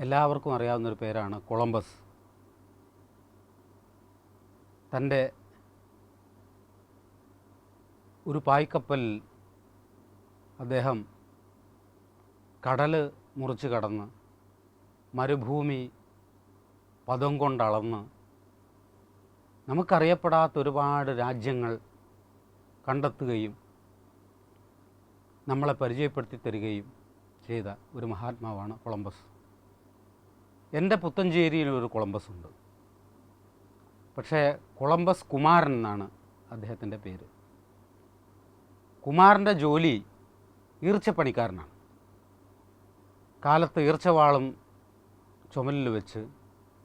എല്ലാവർക്കും അറിയാവുന്നൊരു പേരാണ് കൊളംബസ്. തൻ്റെ ഒരു പായ്ക്കപ്പൽ അദ്ദേഹം കടൽ മുറിച്ച് കടന്ന് മരുഭൂമി പദം കൊണ്ടളന്ന് നമുക്കറിയപ്പെടാത്ത ഒരുപാട് രാജ്യങ്ങൾ കണ്ടെത്തുകയും നമ്മളെ പരിചയപ്പെടുത്തി തരികയും ചെയ്ത ഒരു മഹാത്മാവാണ് കൊളംബസ്. എൻ്റെ പുത്തഞ്ചേരിയിൽ ഒരു കൊളംബസ് ഉണ്ട്. പക്ഷേ കൊളംബസ് കുമാരൻ എന്നാണ് അദ്ദേഹത്തിൻ്റെ പേര്. കുമാരൻ്റെ ജോലി ഈർച്ചപ്പണിക്കാരനാണ്. കാലത്ത് ഈർച്ചവാളും ചുമലിൽ വെച്ച്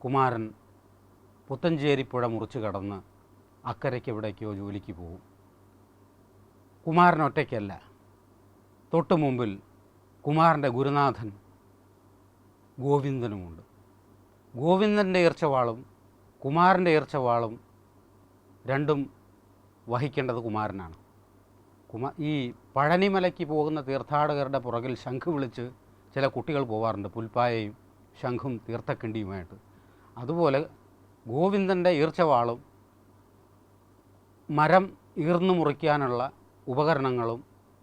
കുമാരൻ പുത്തഞ്ചേരി പുഴ മുറിച്ച് കടന്ന് അക്കരയ്ക്ക് എവിടേക്കോ ജോലിക്ക് പോകും. കുമാരൻ ഒറ്റയ്ക്കല്ല, തൊട്ട് മുമ്പിൽ കുമാരൻ്റെ ഗുരുനാഥൻ ഗോവിന്ദനുമുണ്ട്. ഗോവിന്ദൻ്റെ ഈർച്ചവാളും കുമാരൻ്റെ ഈർച്ചവാളും രണ്ടും വഹിക്കേണ്ടത് കുമാരനാണ്. ഈ പഴനിമലയ്ക്ക് പോകുന്ന തീർത്ഥാടകരുടെ പുറകിൽ ശംഖ് വിളിച്ച് ചില കുട്ടികൾ പോവാറുണ്ട്, പുൽപ്പായയും ശംഖും തീർത്ഥക്കിണ്ടിയുമായിട്ട്. അതുപോലെ ഗോവിന്ദൻ്റെ ഈർച്ചവാളും മരം ഈർന്നു മുറിക്കാനുള്ള ഉപകരണങ്ങളും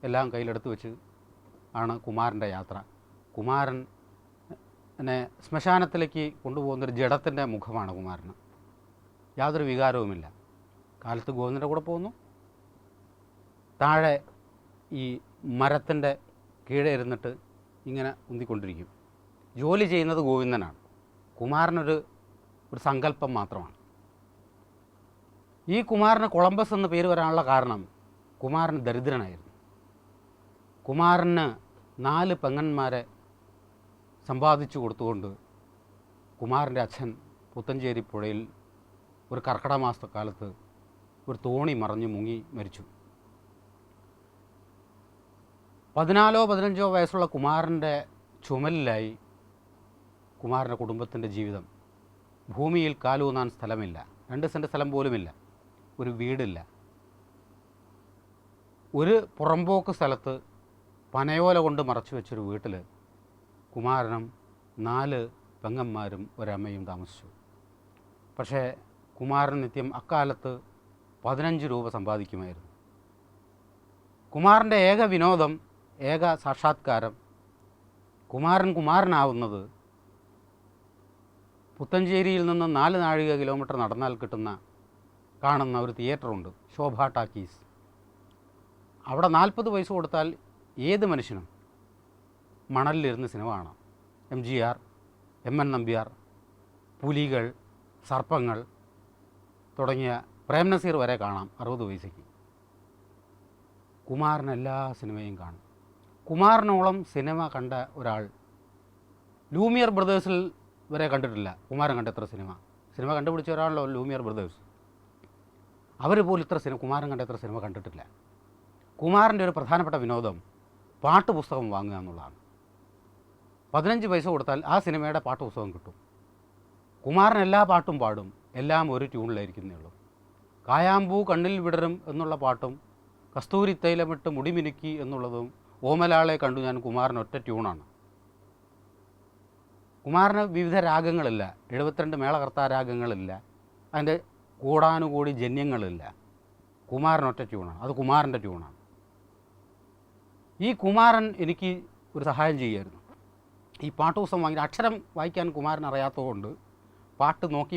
എല്ലാം കയ്യിലെടുത്ത് വെച്ച് ആണ് കുമാരൻ്റെ യാത്ര. കുമാരനെ ശ്മശാനത്തിലേക്ക് കൊണ്ടുപോകുന്നൊരു ജഡത്തിൻ്റെ മുഖമാണ് കുമാരന്. യാതൊരു വികാരവുമില്ല. കാലത്ത് ഗോവിന്ദൻ്റെ കൂടെ പോകുന്നു, താഴെ ഈ മരത്തിൻ്റെ കീഴെ ഇരുന്നിട്ട് ഇങ്ങനെ ഉന്തിക്കൊണ്ടിരിക്കും. ജോലി ചെയ്യുന്നത് ഗോവിന്ദനാണ്. കുമാരനൊരു സങ്കല്പം മാത്രമാണ്. ഈ കുമാരന് കൊളംബസ് എന്ന് പേര് വരാനുള്ള കാരണം കുമാരൻ ദരിദ്രനായിരുന്നു. കുമാരന് 4 പെങ്ങന്മാരെ സമ്പാദിച്ചു കൊടുത്തുകൊണ്ട് കുമാരൻ്റെ അച്ഛൻ പുത്തഞ്ചേരി പുഴയിൽ ഒരു കർക്കിടക മാസക്കാലത്ത് ഒരു തോണി മറിഞ്ഞ് മുങ്ങി മരിച്ചു. 14-15 വയസ്സുള്ള കുമാരൻ്റെ ചുമലിലായി കുമാരൻ്റെ കുടുംബത്തിൻ്റെ ജീവിതം. ഭൂമിയിൽ കാലൂന്നാൻ സ്ഥലമില്ല, 2 സെൻറ്റ് സ്ഥലം പോലുമില്ല, ഒരു വീടില്ല. ഒരു പുറമ്പോക്ക് സ്ഥലത്ത് പനയോല കൊണ്ട് മറച്ചു വെച്ചൊരു വീട്ടിൽ കുമാരനും 4 പെങ്ങന്മാരും ഒരമ്മയും താമസിച്ചു. പക്ഷേ കുമാരൻ നിത്യം അക്കാലത്ത് 15 രൂപ സമ്പാദിക്കുമായിരുന്നു. കുമാരൻ്റെ ഏക വിനോദം, ഏക സാക്ഷാത്കാരം, കുമാരനാവുന്നത് പുത്തഞ്ചേരിയിൽ നിന്ന് 4 കിലോമീറ്റർ നടന്നാൽ കാണുന്ന ഒരു തിയേറ്ററുണ്ട്, ശോഭ ടാക്കീസ്. അവിടെ 40 പൈസ കൊടുത്താൽ ഏത് മനുഷ്യനും മണലിലിരുന്ന് സിനിമ കാണാം. MGR, MN നമ്പ്യാർ, പുലികൾ, സർപ്പങ്ങൾ തുടങ്ങിയ പ്രേംനസീർ വരെ കാണാം 60 പൈസയ്ക്ക്. കുമാരൻ എല്ലാ സിനിമയും കാണും. കുമാരനോളം സിനിമ കണ്ട ഒരാൾ ലൂമിയർ ബ്രദേഴ്സിൽ വരെ കണ്ടിട്ടില്ല. കുമാരൻ കണ്ട എത്ര സിനിമ കണ്ടുപിടിച്ച ഒരാളല്ലോ ലൂമിയർ ബ്രദേഴ്സ്. അവർ പോലും കുമാരൻ കണ്ട എത്ര സിനിമ കണ്ടിട്ടില്ല. കുമാരൻ്റെ ഒരു പ്രധാനപ്പെട്ട വിനോദം പാട്ട് പുസ്തകം വാങ്ങുക എന്നുള്ളതാണ്. 15 പൈസ കൊടുത്താൽ ആ സിനിമയുടെ പാട്ട് പുസ്തകം കിട്ടും. കുമാരൻ എല്ലാ പാട്ടും പാടും, എല്ലാം ഒരു ട്യൂണിലായിരിക്കുന്നേ ഉള്ളൂ. കായാമ്പൂ കണ്ണിൽ വിടരും എന്നുള്ള പാട്ടും കസ്തൂരി തൈലമിട്ട് മുടിമിനുക്കി എന്നുള്ളതും ഓമലാളെ കണ്ടു ഞാൻ കുമാരൻ ഒറ്റ ട്യൂണാണ്. കുമാരന് വിവിധ രാഗങ്ങളില്ല, 72 മേളകർത്താ രാഗങ്ങളില്ല, അതിൻ്റെ കൂടാനുകൂടി ജന്യങ്ങളില്ല. കുമാരൻ ഒറ്റ ട്യൂണാണ്, അത് കുമാരൻ്റെ ട്യൂണാണ്. ഈ കുമാരൻ എനിക്ക് ഒരു സഹായം ചെയ്യുമായിരുന്നു. ഈ പാട്ട് പുസ്തകം വാങ്ങി അക്ഷരം വായിക്കാൻ കുമാരൻ അറിയാത്തതുകൊണ്ട് പാട്ട് നോക്കി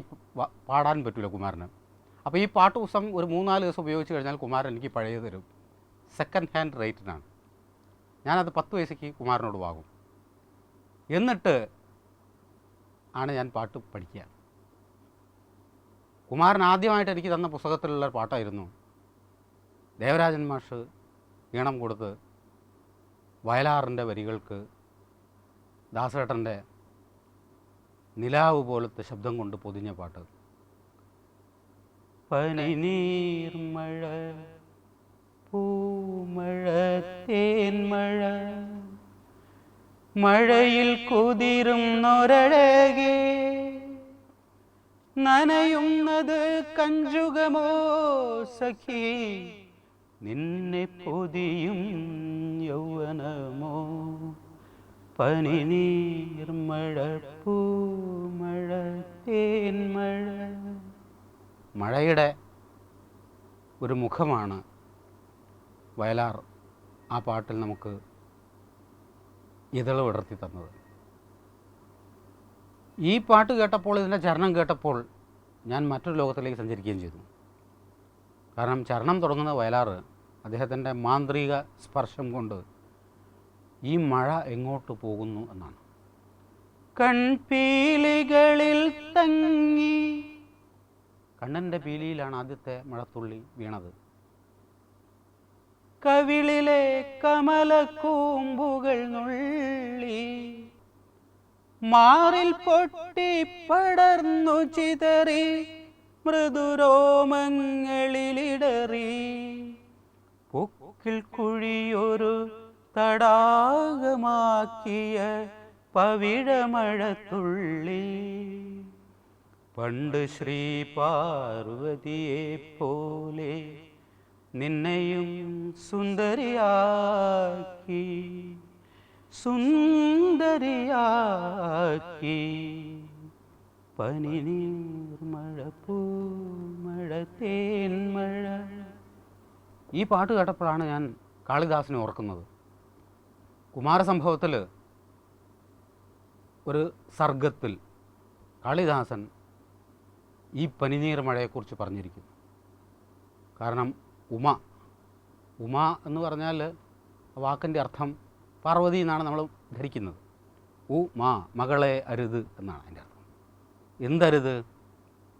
പാടാൻ പറ്റില്ല കുമാരന്. അപ്പോൾ ഈ പാട്ട് പുസ്തകം ഒരു 3-4 ദിവസം ഉപയോഗിച്ച് കഴിഞ്ഞാൽ കുമാരൻ എനിക്ക് പഴയ തരും. സെക്കൻഡ് ഹാൻഡ് റേറ്റിനാണ്. ഞാനത് 10 പൈസയ്ക്ക് കുമാരനോട് വാങ്ങും. എന്നിട്ട് ആണ് ഞാൻ പാട്ട് പഠിക്കുക. കുമാരൻ ആദ്യമായിട്ട് എനിക്ക് തന്ന പുസ്തകത്തിലുള്ള പാട്ടായിരുന്നു ദേവരാജൻ മാഷ് ഈണം കൊടുത്ത് വയലാറിൻ്റെ വരികൾക്ക് ദാസേട്ടൻ്റെ നിലാവ് പോലത്തെ ശബ്ദം കൊണ്ട് പൊതിഞ്ഞ പാട്ട്. പനിനീർമഴ, പൂമഴ, തേന്മഴ, മഴയിൽ കുതിരും നൊരഴകേ, നനയുന്നത് കഞ്ചുകമോ സഖി, നിന്നെ പൊതിയും യൗവനമോ, പനി നീർമഴ പൂമഴ തേന്മഴ. മഴയുടെ ഒരു മുഖമാണ് വയലാർ ആ പാട്ടിൽ നമുക്ക് ഇതള് വിടർത്തി തന്നത്. ഈ പാട്ട് കേട്ടപ്പോൾ, ഇതിൻ്റെ ചരണം കേട്ടപ്പോൾ ഞാൻ മറ്റൊരു ലോകത്തിലേക്ക് സഞ്ചരിക്കുകയും ചെയ്തു. കാരണം ചരണം തുടങ്ങുന്ന വയലാർ അദ്ദേഹത്തിൻ്റെ മാന്ത്രിക സ്പർശം കൊണ്ട് ഈ മഴ എങ്ങോട്ട് പോകുന്നു എന്നാണ്. കൺപീലികളിൽ തങ്ങി, കണ്ണൻ്റെ പീലിയിലാണ് ആദ്യത്തെ മഴത്തുള്ളി വീണത്. കവിളിലെ കമലക്കൂമ്പുകൾ നുള്ളി, മാറിൽ പൊട്ടി പടർന്നു ചിതറി, മൃദുരോമങ്ങളിലിടറി, പൊക്കിൽ കുഴിയൊരു തടാകമാക്കിയ പവിഴമഴത്തുള്ളി. പണ്ട് ശ്രീ പാർവതിയെ പോലെ നിന്നെയും സുന്ദരിയാക്കി, സുന്ദരിയാക്കി, പനി നീർമഴ പൂമഴ തേന്മഴ. ഈ പാട്ട് കേട്ടപ്പോഴാണ് ഞാൻ കാളിദാസനെ ഓർക്കുന്നത്. കുമാരസംഭവത്തിൽ ഒരു സർഗത്തിൽ കാളിദാസൻ ഈ പനിനീർ മഴയെക്കുറിച്ച് പറഞ്ഞിരിക്കുന്നു. കാരണം ഉമ എന്ന് പറഞ്ഞാൽ വാക്കിൻ്റെ അർത്ഥം പാർവതി എന്നാണ് നമ്മൾ ധരിക്കുന്നത്. മകളെ അരുത് എന്നാണ് അതിൻ്റെ അർത്ഥം. എന്തരുത്?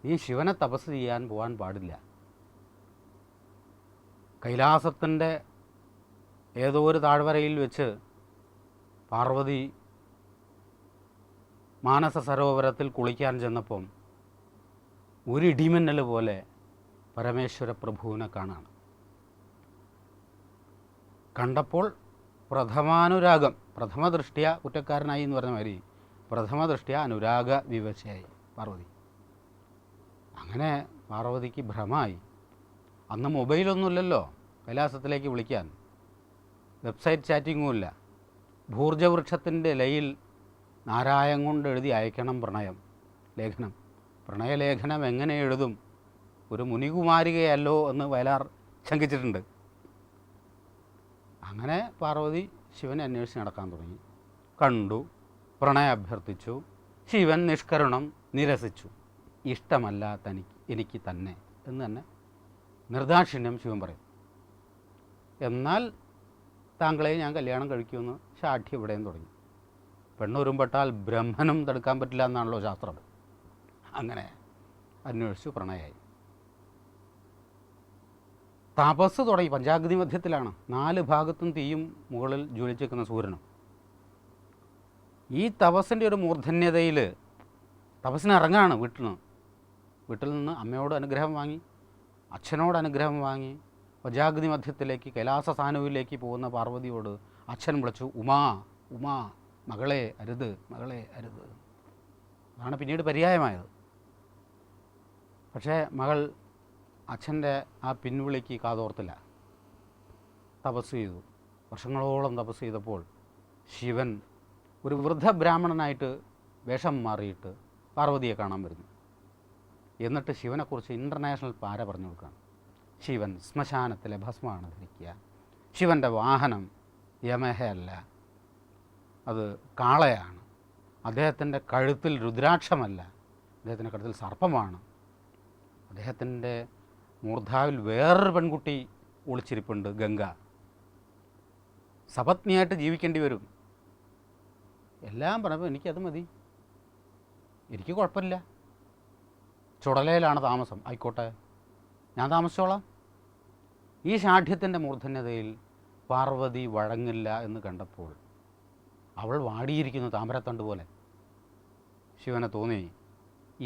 നീ ശിവനെ തപസ് ചെയ്യാൻ പോകാൻ പാടില്ല. കൈലാസത്തിൻ്റെ ഏതോ ഒരു താഴ്വരയിൽ വെച്ച് പാർവതി മാനസ സരോവരത്തിൽ കുളിക്കാൻ ചെന്നപ്പം ഒരു ഇടിമിന്നൽ പോലെ പരമേശ്വര പ്രഭുവിനെ കാണാണ്. കണ്ടപ്പോൾ പ്രഥമാനുരാഗം, പ്രഥമ ദൃഷ്ട്യ കുറ്റക്കാരനായി എന്ന് പറഞ്ഞ മാതിരി പ്രഥമ ദൃഷ്ട്യ അനുരാഗ വിവശയായി പാർവതി. അങ്ങനെ പാർവതിക്ക് ഭ്രമമായി. അന്ന് മൊബൈലൊന്നുമില്ലല്ലോ കൈലാസത്തിലേക്ക് വിളിക്കാൻ, വെബ്സൈറ്റ് ചാറ്റിങ്ങുമില്ല. ഭൂർജവൃക്ഷത്തിൻ്റെ ഇലയിൽ നാരായം കൊണ്ട് എഴുതി അയക്കണം ലേഖനം. പ്രണയലേഖനം എങ്ങനെ എഴുതും? ഒരു മുനികുമാരികയല്ലോ എന്ന് വയലാർ ശങ്കിച്ചിട്ടുണ്ട്. അങ്ങനെ പാർവതി ശിവനെ അന്വേഷിച്ച് നടക്കാൻ തുടങ്ങി. കണ്ടു, പ്രണയം അഭ്യർത്ഥിച്ചു. ശിവൻ നിഷ്കരുണം നിരസിച്ചു. ഇഷ്ടമല്ല എനിക്ക് തന്നെ എന്ന് തന്നെ നിർദാക്ഷിണ്യം ശിവൻ പറയും. എന്നാൽ താങ്കളെ ഞാൻ കല്യാണം കഴിക്കുമെന്ന് ഷാഠ്യം ഇവിടെയും തുടങ്ങി. പെണ്ണുരുമ്പെട്ടാൽ ബ്രഹ്മനും തടുക്കാൻ പറ്റില്ല എന്നാണല്ലോ ശാസ്ത്രം. അങ്ങനെ അന്വേഷിച്ചു, പ്രണയമായി. തപസ് തുടങ്ങി. പഞ്ചാഗ്നി മധ്യത്തിലാണ്, 4 ഭാഗത്തും തീയും മുകളിൽ ജ്വലിച്ചിരിക്കുന്ന സൂര്യനും. ഈ തപസ്സിൻ്റെ ഒരു മൂർധന്യതയിൽ തപസ്സിന് ഇറങ്ങാണ് വീട്ടിൽ നിന്ന് അമ്മയോട് അനുഗ്രഹം വാങ്ങി, അച്ഛനോട് അനുഗ്രഹം വാങ്ങി, പഞ്ചാഗ്നി മധ്യത്തിലേക്ക് കൈലാസ സാനുവിലേക്ക് പോകുന്ന പാർവതിയോട് അച്ഛൻ വിളിച്ചു, ഉമാ മകളെ അരുത്, മകളെ അരുത്. അതാണ് പിന്നീട് പര്യായമായത്. പക്ഷേ മകൾ അച്ഛൻ്റെ ആ പിൻവിളിക്ക് കാതോർത്തില്ല. തപസ് ചെയ്തു. വർഷങ്ങളോളം തപസ് ചെയ്തപ്പോൾ ശിവൻ ഒരു വൃദ്ധ ബ്രാഹ്മണനായിട്ട് വേഷം മാറിയിട്ട് പാർവതിയെ കാണാൻ വരുന്നു. എന്നിട്ട് ശിവനെക്കുറിച്ച് ഇൻ്റർനാഷണൽ പാര പറഞ്ഞു കൊടുക്കുകയാണ്. ശിവൻ ശ്മശാനത്തിലെ ഭസ്മമാണ് ധരിക്കുക. ശിവൻ്റെ വാഹനം യമഹയല്ല, അത് കാളയാണ്. അദ്ദേഹത്തിൻ്റെ കഴുത്തിൽ രുദ്രാക്ഷമല്ല, അദ്ദേഹത്തിൻ്റെ കഴുത്തിൽ സർപ്പമാണ്. അദ്ദേഹത്തിൻ്റെ മൂർധാവിൽ വേറൊരു പെൺകുട്ടി ഒളിച്ചിരിപ്പുണ്ട്, ഗംഗ. സപത്നിയായിട്ട് ജീവിക്കേണ്ടി വരും. എല്ലാം പറഞ്ഞപ്പോൾ എനിക്കത് മതി, എനിക്ക് കുഴപ്പമില്ല. ചുടലയിലാണ് താമസം, ആയിക്കോട്ടെ, ഞാൻ താമസിച്ചോളാം. ഈ ഷാഠ്യത്തിൻ്റെ മൂർധന്യതയിൽ പാർവതി വഴങ്ങില്ല എന്ന് കണ്ടപ്പോൾ അവൾ വാടിയിരിക്കുന്നു താമരത്തണ്ട് പോലെ. ശിവനെ തോന്നി,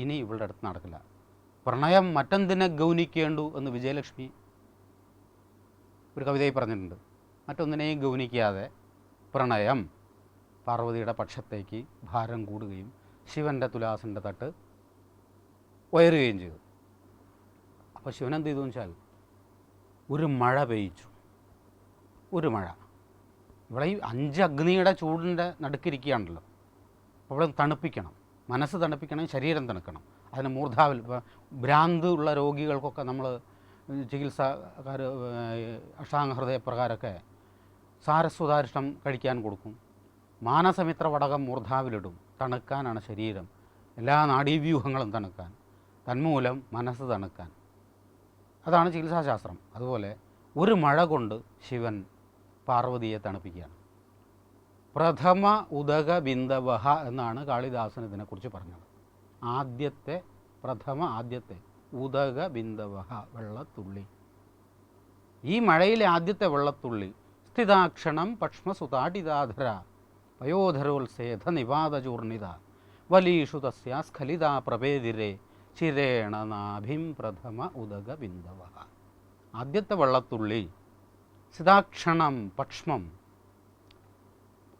ഇനി ഇവളുടെ അടുത്ത് നടക്കില്ല. പ്രണയം മറ്റെന്തിനെ ഗൗനിക്കേണ്ടു എന്ന് വിജയലക്ഷ്മി ഒരു കവിതയിൽ പറഞ്ഞിട്ടുണ്ട്. മറ്റൊന്നിനെയും ഗൗനിക്കാതെ പ്രണയം പാർവതിയുടെ പക്ഷത്തേക്ക് ഭാരം കൂടുകയും ശിവൻ്റെ തുലാസിൻ്റെ തട്ട് ഉയരുകയും ചെയ്തു. അപ്പോൾ ശിവൻ എന്ത് ചെയ്തു വെച്ചാൽ ഒരു മഴ പെയ്ച്ചു. ഒരു മഴ ഇവിടെ ഈ 5 അഗ്നിയുടെ ചൂടിൻ്റെ നടുക്കിരിക്കുകയാണല്ലോ. അപ്പോൾ ഇവിടെ തണുപ്പിക്കണം, മനസ്സ് തണുപ്പിക്കണം, ശരീരം തണുക്കണം. അതിന് മൂർധാവിൽ ഇപ്പോൾ ഭ്രാന്ത് ഉള്ള രോഗികൾക്കൊക്കെ നമ്മൾ ചികിത്സക്കാർ അഷ്ടാംഗ ഹൃദയപ്രകാരമൊക്കെ സാരസ്വതാരിഷ്ടം കഴിക്കാൻ കൊടുക്കും. മാനസമിത്ര വടകം മൂർധാവിലിടും. തണുക്കാനാണ് ശരീരം, എല്ലാ നാഡീവ്യൂഹങ്ങളും തണുക്കാൻ, തന്മൂലം മനസ്സ് തണുക്കാൻ. അതാണ് ചികിത്സാശാസ്ത്രം. അതുപോലെ ഒരു മഴ കൊണ്ട് ശിവൻ പാർവതിയെ തണുപ്പിക്കുകയാണ്. പ്രഥമ ഉദക ബിന്ദവഹ എന്നാണ് കാളിദാസൻ ഇതിനെക്കുറിച്ച് പറഞ്ഞത്. ആദ്യത്തെ ഉദക ബിന്ദവഹ, വെള്ളത്തുള്ളി. ഈ മഴയിലെ ആദ്യത്തെ വെള്ളത്തുള്ളി സ്ഥിതാക്ഷണം പക്ഷ്മസുതാടിതാധര പയോധരോത്സേധ നിവാദചൂർണിത വലീഷു തസ്യാ സ്ഖലിതാ പ്രഭേദിരേ ചിരേണ നാഭിം പ്രഥമ ഉദക ബിന്ദവഹ. ആദ്യത്തെ വെള്ളത്തുള്ളി സ്ഥിതാക്ഷണം, പക്ഷ്മം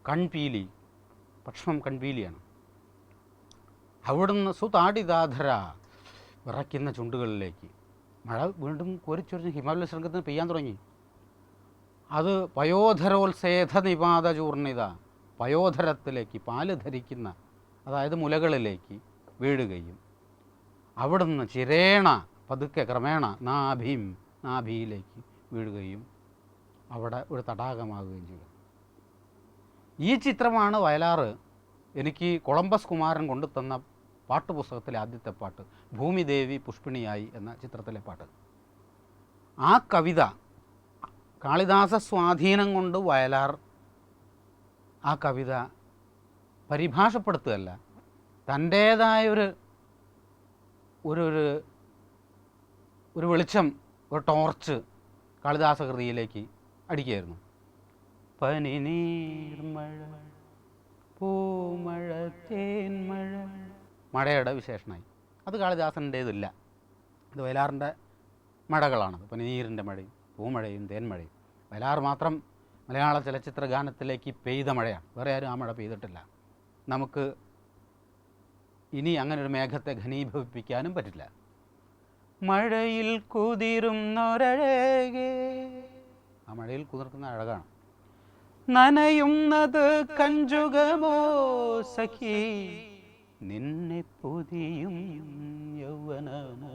കൺപീലി, പക്ഷ്മം കൺപീലിയാണ്. അവിടുന്ന് സുതാടിതാധര, വിറയ്ക്കുന്ന ചുണ്ടുകളിലേക്ക്. മഴ വീണ്ടും കോരിച്ചൊരിഞ്ഞ് ഹിമാലയ ശൃംഗത്തിന് പെയ്യാൻ തുടങ്ങി. അത് പയോധരോത്സേധ നിപാത ചൂർണിത, പയോധരത്തിലേക്ക്, പാല് ധരിക്കുന്ന, അതായത് മുലകളിലേക്ക് വീഴുകയും അവിടുന്ന് ചിരേണ, പതുക്കെ ക്രമേണ, നാഭിയിലേക്ക് വീഴുകയും അവിടെ ഒരു തടാകമാകുകയും ചെയ്യും. ഈ ചിത്രമാണ് വയലാർ എനിക്ക് കൊളംബസ് കുമാരൻ കൊണ്ടുതന്ന പാട്ടുപുസ്തകത്തിലെ ആദ്യത്തെ പാട്ട്, ഭൂമിദേവി പുഷ്പിണിയായി എന്ന ചിത്രത്തിലെ പാട്ട്. ആ കവിത കാളിദാസ സ്വാധീനം കൊണ്ട് വയലാർ ആ കവിത പരിഭാഷപ്പെടുത്തുകയല്ല, തൻ്റേതായ ഒരു വെളിച്ചം, ഒരു ടോർച്ച് കാളിദാസ കൃതിയിലേക്ക് അടിക്കുകയായിരുന്നു. പനിനീർമഴ, പൂമഴ, തേന്മഴ, മഴയുടെ വിശേഷണമായി. അത് കാളിദാസൻ്റേതില്ല, അത് വയലാറിൻ്റെ മഴകളാണത്. പനിനീരിൻ്റെ മഴയും പൂമഴയും തേന്മഴയും. വയലാർ മാത്രം മലയാള ചലച്ചിത്ര ഗാനത്തിലേക്ക് പെയ്ത മഴയാണ്, വേറെ ആരും ആ മഴ പെയ്തിട്ടില്ല. നമുക്ക് ഇനി അങ്ങനെ ഒരു മേഘത്തെ ഘനീഭവിപ്പിക്കാനും പറ്റില്ല. മഴയിൽ കുതിരുന്നൊരഴകേ, ആ മഴയിൽ കുതിർക്കുന്ന അഴകാണ്. നനയുന്നത് കഞ്ചുകമോ സഖി, നിന്നെ പുതിയും യൗവനമോ.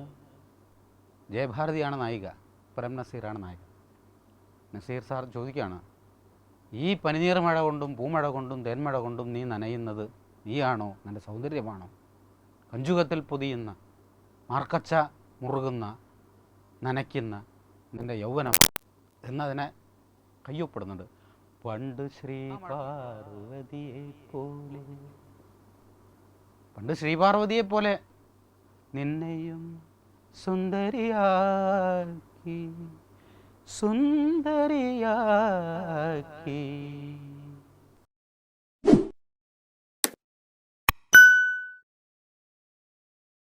ജയഭാരതിയാണ് നായിക, പ്രേം നസീറാണ് നായകൻ. നസീർ സാർ ചോദിക്കുകയാണ്, ഈ പനിനീർ മഴ കൊണ്ടും പൂമഴ കൊണ്ടും തേന്മഴ കൊണ്ടും നീ നനയുന്നത് നീയാണോ, നിൻ്റെ സൗന്ദര്യമാണോ? കഞ്ചുകത്തിൽ പൊതിയുന്ന, മാർക്കച്ച മുറുകുന്ന, നനയ്ക്കുന്ന നിൻ്റെ യൗവനം എന്നതിനെ കയ്യൊപ്പെടുന്നുണ്ട്. പണ്ട് ശ്രീപാർവതിയെ പോലെ നിന്നെയും സുന്ദരിയാക്കി